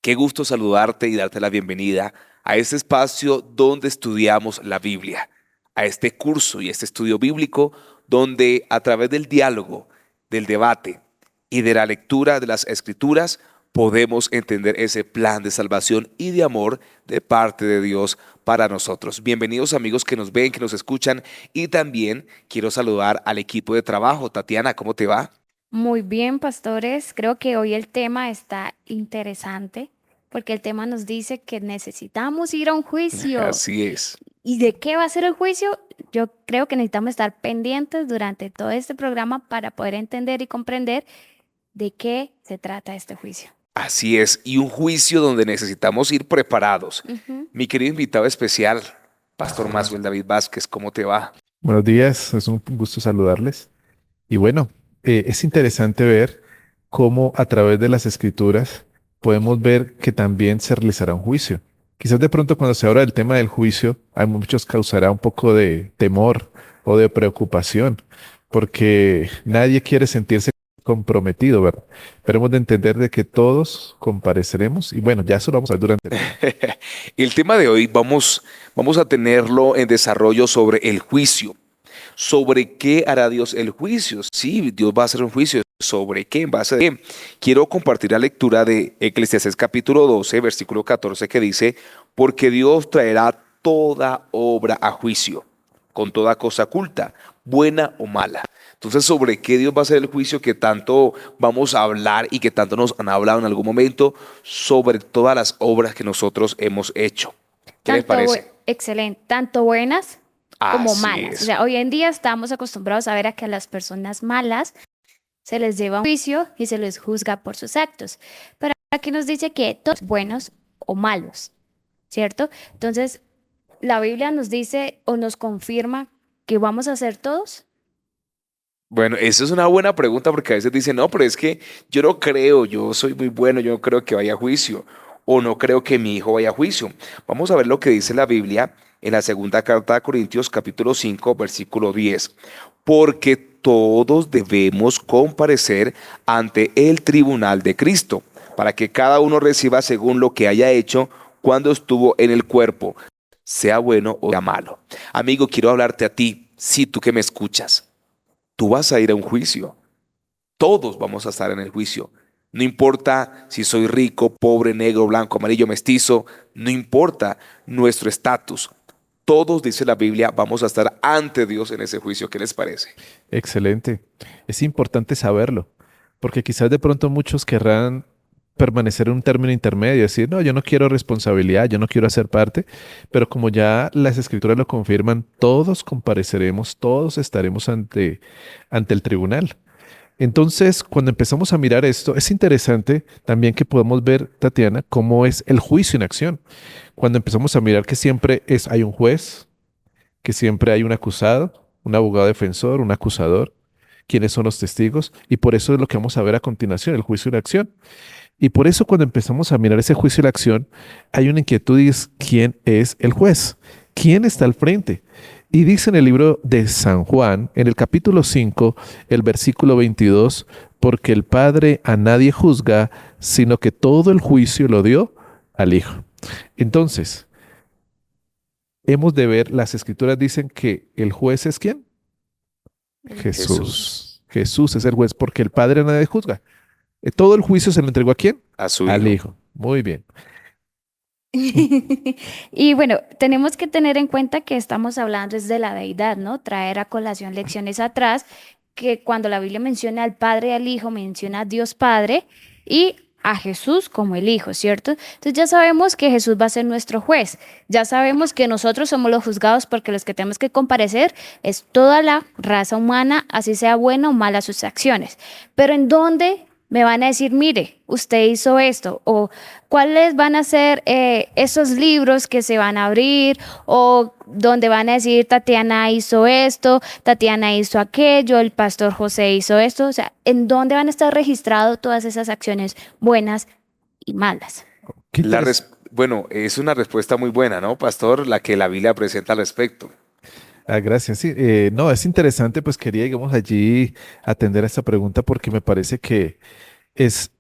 Qué gusto saludarte y darte la bienvenida a este espacio donde estudiamos la Biblia, a este curso y este estudio bíblico donde a través del diálogo, del debate y de la lectura de las Escrituras podemos entender ese plan de salvación y de amor de parte de Dios para nosotros. Bienvenidos amigos que nos ven, que nos escuchan y también quiero saludar al equipo de trabajo. Tatiana, ¿cómo te va? Muy bien, pastores. Creo que hoy el tema está interesante porque el tema nos dice que necesitamos ir a un juicio. Así es. ¿Y de qué va a ser el juicio? Yo creo que necesitamos estar pendientes durante todo este programa para poder entender y comprender de qué se trata este juicio. Así es, y un juicio donde necesitamos ir preparados. Ujú. Mi querido invitado especial, Pastor Masuel David Vázquez, ¿cómo te va? Buenos días, es un gusto saludarles. Y bueno, es interesante ver cómo a través de las escrituras podemos ver que también se realizará un juicio. Quizás de pronto cuando se habla del tema del juicio, a muchos causará un poco de temor o de preocupación, porque nadie quiere sentirse comprometido, ¿verdad? Pero hemos de entender de que todos compareceremos y bueno, ya eso lo vamos a ver durante el tema. El tema de hoy vamos a tenerlo en desarrollo sobre el juicio. ¿Sobre qué hará Dios el juicio? Sí, Dios va a hacer un juicio. ¿Sobre qué? ¿En base a qué? Quiero compartir la lectura de Eclesiastés capítulo 12, versículo 14, que dice, porque Dios traerá toda obra a juicio, con toda cosa oculta, buena o mala. Entonces, ¿sobre qué Dios va a hacer el juicio que tanto vamos a hablar y que tanto nos han hablado en algún momento? Sobre todas las obras que nosotros hemos hecho. ¿Qué les parece? Excelente, tanto buenas como Así malas. O es. sea, hoy en día estamos acostumbrados a ver a que a las personas malas se les lleva a un juicio y se les juzga por sus actos. Pero aquí nos dice que todos buenos o malos, ¿cierto? Entonces, la Biblia nos dice o nos confirma que vamos a ser todos. Bueno, eso es una buena pregunta porque a veces dicen, no, pero es que yo no creo, yo soy muy bueno, yo no creo que vaya a juicio o no creo que mi hijo vaya a juicio. Vamos a ver lo que dice la Biblia en la segunda carta de Corintios capítulo 5 versículo 10. Porque todos debemos comparecer ante el tribunal de Cristo para que cada uno reciba según lo que haya hecho cuando estuvo en el cuerpo, sea bueno o sea malo. Amigo, quiero hablarte a ti, si tú que me escuchas. Tú vas a ir a un juicio. Todos vamos a estar en el juicio. No importa si soy rico, pobre, negro, blanco, amarillo, mestizo. No importa nuestro estatus. Todos, dice la Biblia, vamos a estar ante Dios en ese juicio. ¿Qué les parece? Excelente. Es importante saberlo, porque quizás de pronto muchos querrán permanecer en un término intermedio, decir, no, yo no quiero responsabilidad, yo no quiero hacer parte, pero como ya las escrituras lo confirman, todos compareceremos, todos estaremos ante el tribunal. Entonces, cuando empezamos a mirar esto, es interesante también que podemos ver, Tatiana, cómo es el juicio en acción. Cuando empezamos a mirar que siempre hay un juez, que siempre hay un acusado, un abogado defensor, un acusador, quiénes son los testigos, y por eso es lo que vamos a ver a continuación, el juicio en acción. Y por eso cuando empezamos a mirar ese juicio en acción, hay una inquietud y es quién es el juez, quién está al frente. Y dice en el libro de San Juan, en el capítulo 5, el versículo 22, porque el Padre a nadie juzga, sino que todo el juicio lo dio al Hijo. Entonces, hemos de ver, las escrituras dicen que el juez es ¿quién? El- Jesús, Jesús. Jesús es el juez porque el Padre a nadie juzga. Todo el juicio se lo entregó ¿a quién? a su Al hijo. Hijo. Muy bien. Y bueno, tenemos que tener en cuenta que estamos hablando es de la deidad, ¿no? Traer a colación lecciones atrás, que cuando la Biblia menciona al Padre y al Hijo, menciona a Dios Padre y a Jesús como el Hijo, ¿cierto? Entonces ya sabemos que Jesús va a ser nuestro juez, ya sabemos que nosotros somos los juzgados porque los que tenemos que comparecer es toda la raza humana, así sea buena o mala sus acciones. Pero ¿en dónde me van a decir, mire, usted hizo esto? ¿O cuáles van a ser esos libros que se van a abrir? ¿O donde van a decir, Tatiana hizo esto, Tatiana hizo aquello, el pastor José hizo esto? O sea, ¿en dónde van a estar registradas todas esas acciones buenas y malas? Qué interesante. Bueno, es una respuesta muy buena, ¿no, pastor? La que la Biblia presenta al respecto. Gracias. Sí, no, es interesante, pues quería, digamos, allí atender a esta pregunta porque me parece que es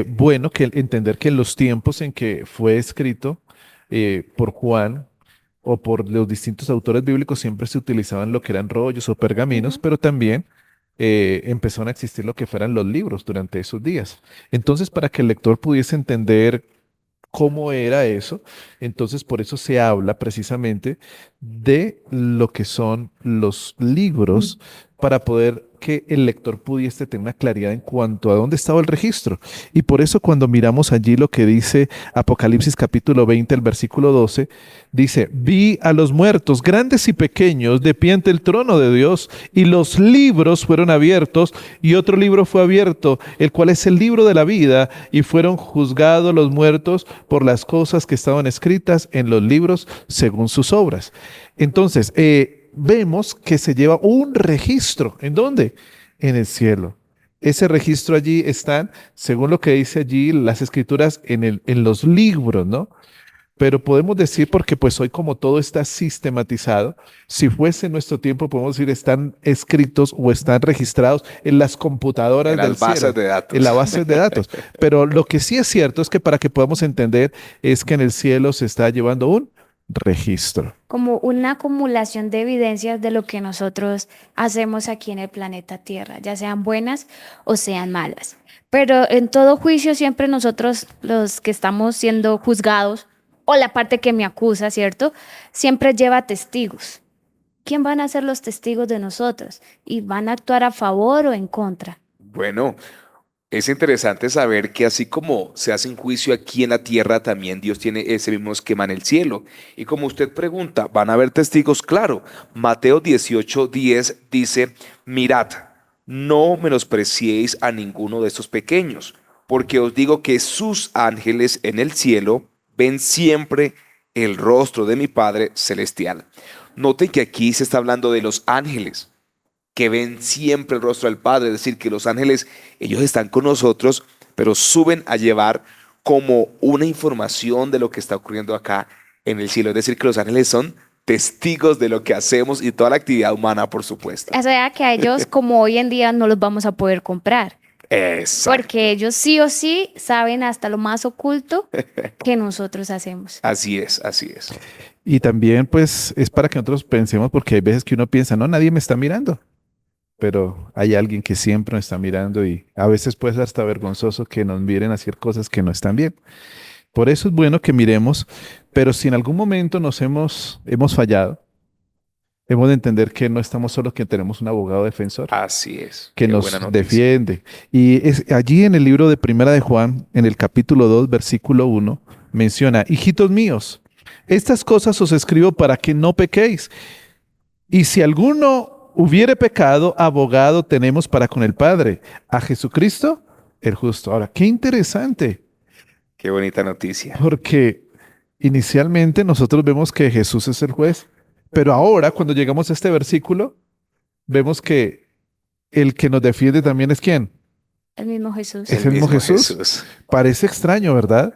bueno que entender que en los tiempos en que fue escrito por Juan o por los distintos autores bíblicos siempre se utilizaban lo que eran rollos o pergaminos, Ujú. pero también empezaron a existir lo que fueran los libros durante esos días. Entonces, para que el lector pudiese entender cómo era eso. Entonces, por eso se habla precisamente de lo que son los libros para poder que el lector pudiese tener una claridad en cuanto a dónde estaba el registro. Y por eso cuando miramos allí lo que dice Apocalipsis capítulo 20, el versículo 12, dice, vi a los muertos, grandes y pequeños, de pie ante el trono de Dios, y los libros fueron abiertos, y otro libro fue abierto, el cual es el libro de la vida, y fueron juzgados los muertos por las cosas que estaban escritas en los libros según sus obras. Entonces, vemos que se lleva un registro. ¿En dónde? En el cielo. Ese registro allí está, según lo que dice allí las escrituras, en los libros, ¿no? Pero podemos decir, porque pues hoy como todo está sistematizado, si fuese en nuestro tiempo, podemos decir, están escritos o están registrados en las computadoras En del las bases cielo, de datos. en la base de datos. Pero lo que sí es cierto es que para que podamos entender es que en el cielo se está llevando un registro. Como una acumulación de evidencias de lo que nosotros hacemos aquí en el planeta Tierra, ya sean buenas o sean malas. Pero en todo juicio siempre nosotros, los que estamos siendo juzgados, o la parte que me acusa, ¿cierto? Siempre lleva testigos. ¿Quién van a ser los testigos de nosotros? ¿Y van a actuar a favor o en contra? Bueno, es interesante saber que así como se hace un juicio aquí en la tierra, también Dios tiene ese mismo esquema en el cielo. Y como usted pregunta, ¿van a haber testigos? Claro, Mateo 18:10 dice, mirad, no menospreciéis a ninguno de estos pequeños, porque os digo que sus ángeles en el cielo ven siempre el rostro de mi Padre celestial. Noten que aquí se está hablando de los ángeles que ven siempre el rostro del Padre, es decir, que los ángeles, ellos están con nosotros, pero suben a llevar como una información de lo que está ocurriendo acá en el cielo, es decir, que los ángeles son testigos de lo que hacemos y toda la actividad humana, por supuesto. O sea que a ellos, como hoy en día, no los vamos a poder comprar, Exacto. porque ellos sí o sí saben hasta lo más oculto que nosotros hacemos. Así es, así es. Y también pues es para que nosotros pensemos, porque hay veces que uno piensa, no, nadie me está mirando. Pero hay alguien que siempre nos está mirando y a veces puede ser hasta vergonzoso que nos miren a hacer cosas que no están bien. Por eso es bueno que miremos, pero si en algún momento hemos fallado, hemos de entender que no estamos solos, que tenemos un abogado defensor Así es. que Qué buena nos noticia. defiende. Y es allí en el libro de Primera de Juan, en el capítulo 2, versículo 1, menciona, hijitos míos, estas cosas os escribo para que no pequéis. Y si alguno hubiere pecado, abogado tenemos para con el Padre, a Jesucristo el justo. Ahora, qué interesante, Qué bonita noticia. porque inicialmente nosotros vemos que Jesús es el juez, pero ahora cuando llegamos a este versículo, vemos que el que nos defiende también es ¿quién? El mismo Jesús. ¿Es el mismo Jesús? Parece extraño, ¿verdad?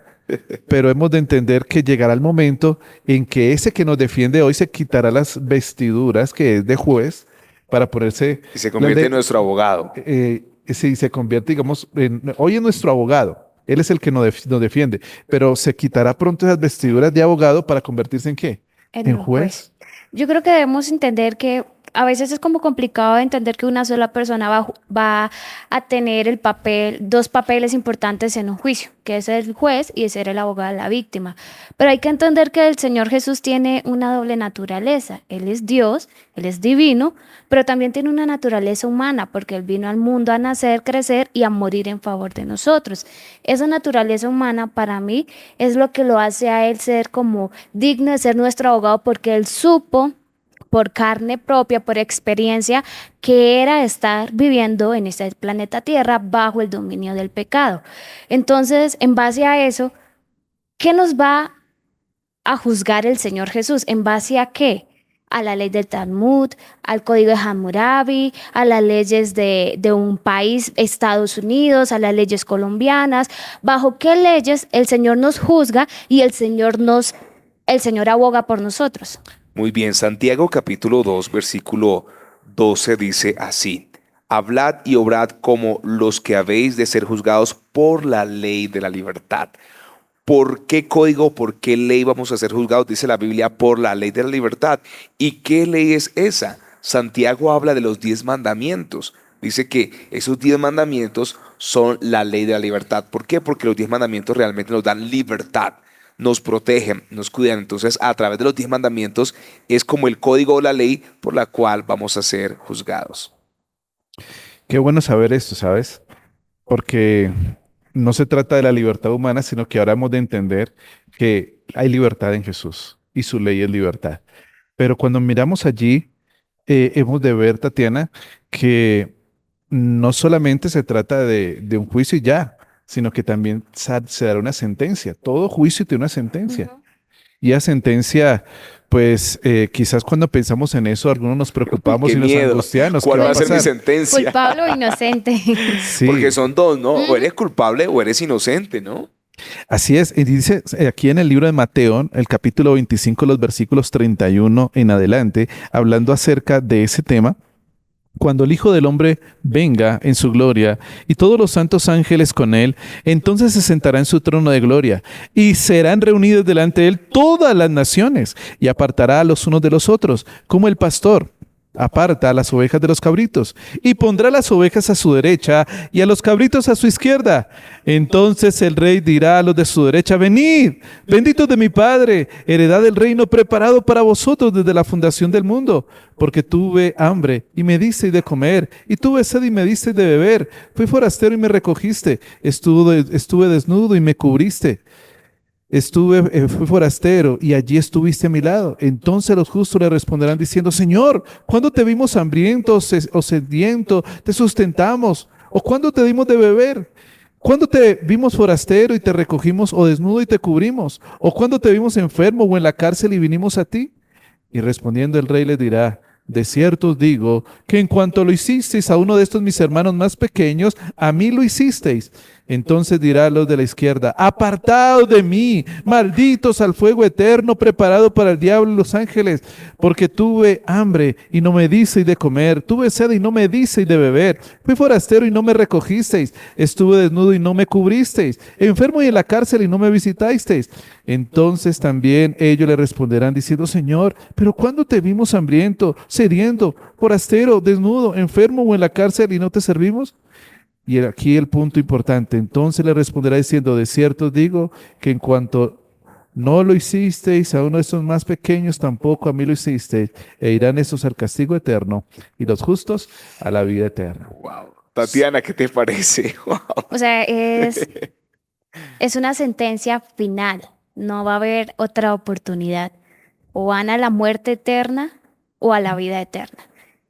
Pero hemos de entender que llegará el momento en que ese que nos defiende hoy se quitará las vestiduras que es de juez para ponerse Y se las convierte de- en nuestro abogado. sí, se convierte, digamos, hoy en nuestro abogado. Él es el que nos defiende, pero se quitará pronto esas vestiduras de abogado para convertirse en ¿qué? En En un juez. Yo creo que debemos entender que a veces es como complicado de entender que una sola persona va a tener el papel, dos papeles importantes en un juicio, que es el juez y ser el abogado de la víctima. Pero hay que entender que el Señor Jesús tiene una doble naturaleza. Él es Dios, Él es divino, pero también tiene una naturaleza humana, porque Él vino al mundo a nacer, crecer y a morir en favor de nosotros. Esa naturaleza humana para mí es lo que lo hace a Él ser como digno de ser nuestro abogado, porque Él supo por carne propia, por experiencia, que era estar viviendo en este planeta Tierra bajo el dominio del pecado. Entonces, en base a eso, ¿qué nos va a juzgar el Señor Jesús? ¿En base a qué? A la ley del Talmud, al código de Hammurabi, a las leyes de un país, Estados Unidos, a las leyes colombianas. ¿Bajo qué leyes el Señor nos juzga y el Señor aboga por nosotros? Muy bien, Santiago capítulo 2, versículo 12 dice así, hablad y obrad como los que habéis de ser juzgados por la ley de la libertad. ¿Por qué código, por qué ley vamos a ser juzgados? Dice la Biblia, por la ley de la libertad. ¿Y qué ley es esa? Santiago habla de los 10 mandamientos. Dice que esos 10 mandamientos son la ley de la libertad. ¿Por qué? Porque los 10 mandamientos realmente nos dan libertad, nos protegen, nos cuidan. Entonces, a través de los 10 mandamientos es como el código o la ley por la cual vamos a ser juzgados. Qué bueno saber esto, ¿sabes? Porque no se trata de la libertad humana, sino que ahora hemos de entender que hay libertad en Jesús y su ley es libertad. Pero cuando miramos allí, hemos de ver, Tatiana, que no solamente se trata de un juicio y ya, sino que también se dará una sentencia. Todo juicio tiene una sentencia. Ujú. Y la sentencia, pues quizás cuando pensamos en eso, algunos nos preocupamos Qué y nos miedo. angustiamos. ¿Qué ¿Cuál va va a a ser mi pasar? sentencia? Culpable o inocente. Sí. Porque son dos, ¿no? O eres culpable o eres inocente, ¿no? Así es, y dice aquí en el libro de Mateo, el capítulo 25, los versículos 31 en adelante, hablando acerca de ese tema, cuando el Hijo del Hombre venga en su gloria y todos los santos ángeles con él, entonces se sentará en su trono de gloria y serán reunidos delante de él todas las naciones y apartará a los unos de los otros, como el pastor aparta a las ovejas de los cabritos y pondrá las ovejas a su derecha y a los cabritos a su izquierda. Entonces el rey dirá a los de su derecha: venid, benditos de mi Padre, heredad del reino preparado para vosotros desde la fundación del mundo, porque tuve hambre y me disteis de comer, y tuve sed y me disteis de beber, fui forastero y me recogiste, estuve desnudo y me cubriste. Fui forastero y allí estuviste a mi lado. Entonces los justos le responderán diciendo: Señor, ¿cuándo te vimos hambriento o sediento, te sustentamos? ¿O cuándo te dimos de beber? ¿Cuándo te vimos forastero y te recogimos, o desnudo y te cubrimos? ¿O cuándo te vimos enfermo o en la cárcel y vinimos a ti? Y respondiendo el rey les dirá: de cierto os digo que en cuanto lo hicisteis a uno de estos mis hermanos más pequeños, a mí lo hicisteis. Entonces dirá a los de la izquierda: apartados de mí, malditos, al fuego eterno preparado para el diablo y los ángeles, porque tuve hambre y no me disteis de comer, tuve sed y no me disteis de beber, fui forastero y no me recogisteis, estuve desnudo y no me cubristeis, enfermo y en la cárcel y no me visitasteis. Entonces también ellos le responderán diciendo: Señor, ¿pero cuándo te vimos hambriento, sediento, forastero, desnudo, enfermo o en la cárcel y no te servimos? Y aquí el punto importante. Entonces le responderá diciendo: de cierto os digo que en cuanto no lo hicisteis a uno de estos más pequeños, tampoco a mí lo hicisteis. E irán estos al castigo eterno y los justos a la vida eterna. Wow. Tatiana, ¿qué te parece? Wow. O sea, es una sentencia final. No va a haber otra oportunidad. O van a la muerte eterna o a la vida eterna.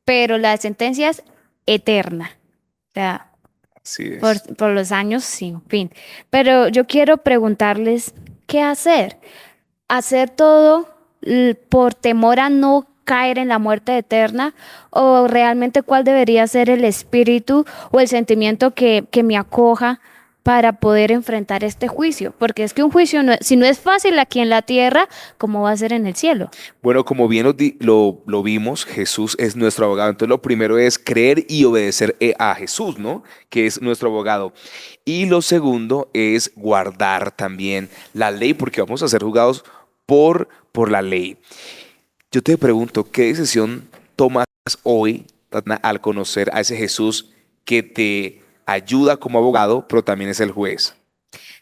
Pero la sentencia es eterna. O sea, Así es. por los años sin fin. Pero yo quiero preguntarles, ¿qué hacer? ¿Hacer todo por temor a no caer en la muerte eterna? ¿O realmente cuál debería ser el espíritu o el sentimiento que me acoja para poder enfrentar este juicio? Porque es que un juicio, si no es fácil aquí en la tierra, ¿cómo va a ser en el cielo? Bueno, como bien lo vimos, Jesús es nuestro abogado. Entonces lo primero es creer y obedecer a Jesús, ¿no? Que es nuestro abogado. Y lo segundo es guardar también la ley, porque vamos a ser juzgados por la ley. Yo te pregunto, ¿qué decisión tomas hoy, Tatiana, al conocer a ese Jesús que te ayuda como abogado, pero también es el juez?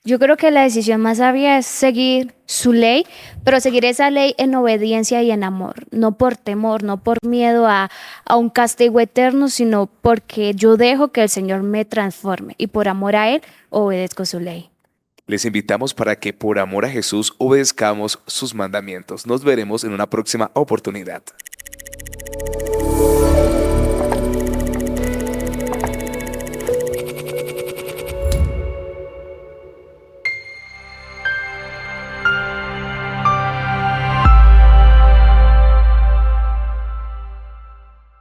Yo creo que la decisión más sabia es seguir su ley, pero seguir esa ley en obediencia y en amor, no por temor, no por miedo a un castigo eterno, sino porque yo dejo que el Señor me transforme y por amor a Él obedezco su ley. Les invitamos para que por amor a Jesús obedezcamos sus mandamientos. Nos veremos en una próxima oportunidad.